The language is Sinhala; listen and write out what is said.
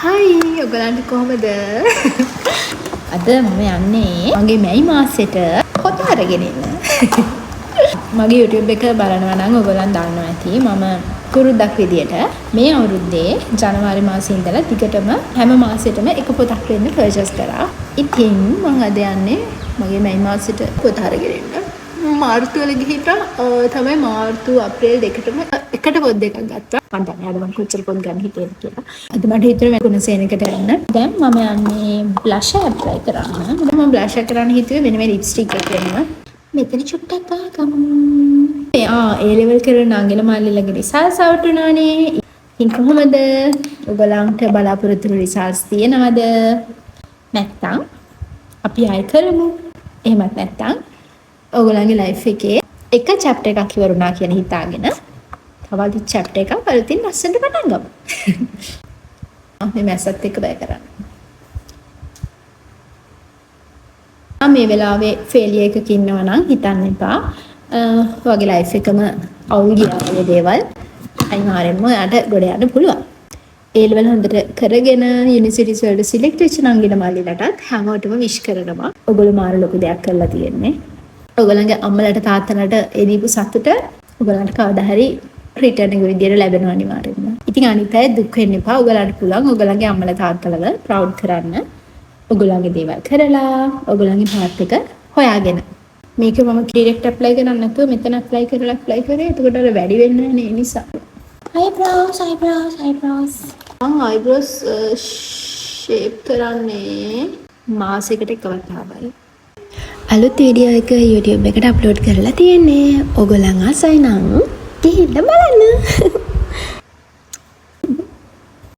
හයි ඔයගලන්ට කොහමද? අද මම යන්නේ මගේ මැයි මාසෙට පොත අරගෙන ඉන්න. මගේ YouTube එක බලනවා නම් ඔයගලන් දන්නවා ඇති මම කුරුද්දක් විදියට මේ අවුරුද්දේ ජනවාරි මාසයේ ඉඳලා දිගටම හැම මාසෙටම එක පොතක් වෙන්න පර්චේස් කරා. ඉතින් මම අද යන්නේ මගේ මැයි මාසෙට පොත අරගෙන ඉන්න. මාර්තු වල ගිහින් තමයි මාර්තු අප්‍රේල් දෙකටම එකට පොත් දෙකක් ගත්තා. මම දන්නේ අද මම කොච්චර පොත් ගන්න හිතේද කියලා. අද මට හිතුවේ මම සේනකට යන්න. දැන් මම යන්නේ බ්ලෂර් ඇප්ලයි කරන්න. මම බ්ලෂර් කරන්න හිතුවේ මෙන්න මේ ලිප්ස්ටික් එක වෙනවා. මෙතන චුට්ටක් දාගමු. ඒ ලෙවල් කරන අංගල මල්ලිලගේ රිසල්ට්ස් අවුට් වුණානේ. ඉතින් කොහොමද? ඔයගලන්ට බලාපොරොත්තු රිසල්ට්ස් තියෙනවද? නැත්නම් අපි ආයෙ කරමු. එහෙමත් නැත්නම් ඔයගලන්ගේ ලයිෆ් එකේ එක chapter එකක් ඉවරුණා කියන හිතාගෙන තවත් chapter එකක් වලතින් ලස්සනට පටන් ගමු. මේ මැස්සත් එක්ක බය කරන්න. මේ වෙලාවේ ෆේලියර් එකක ඉන්නවා නම් හිතන්න එපා. ඔයගේ ලයිෆ් එකම අවුල් ගියා දේවල් අනිවාර්යෙන්ම ඔයාට ගොඩ යන්න පුළුවන්. ඒ ලෙවල් හොඳට කරගෙන යුනිවර්සිටිස් වලට සිලෙක්ට් වෙච්ච නංගින මල්ලිලටත් හැමෝටම විශ් කරනවා. ඔයගොල්ලෝ මාර ලොකු දෙයක් කරලා තියෙන්නේ. ඔයගලන්ගේ අම්මලාට තාත්තලාට ඒ දීපු සතුට ඔයගලන්ට කවදා හරි රිටර්න් එක විදියට ලැබෙනවා අනිවාර්යෙන්ම. ඉතින් අනිත් අය දුක් වෙන්න එපා. ඔයගලන්ට පුළුවන් ඔයගලන්ගේ අම්මලා තාත්තලාව ප්‍රවුඩ් කරන්න. ඔයගලන්ගේ දේවල් කරලා ඔයගලන්ගේ පාත් එක හොයාගෙන. මේක මම ඩිරෙක්ට් ඇප්ලයි කරන්නේ නැතුව මෙතන ඇප්ලයි කරේ. එතකොට අර වැඩි වෙන්නේ නැහැ ඒ නිසා. eyebrows. මම eyebrows shape කරන්නේ මාසෙකට එකවර තමයි. අලුත් වීඩියෝ එක YouTube එකට අප්ලෝඩ් කරලා තියෙන්නේ. ඔයගොල්ලන් ආසයි නම් ගිහින් බලන්න.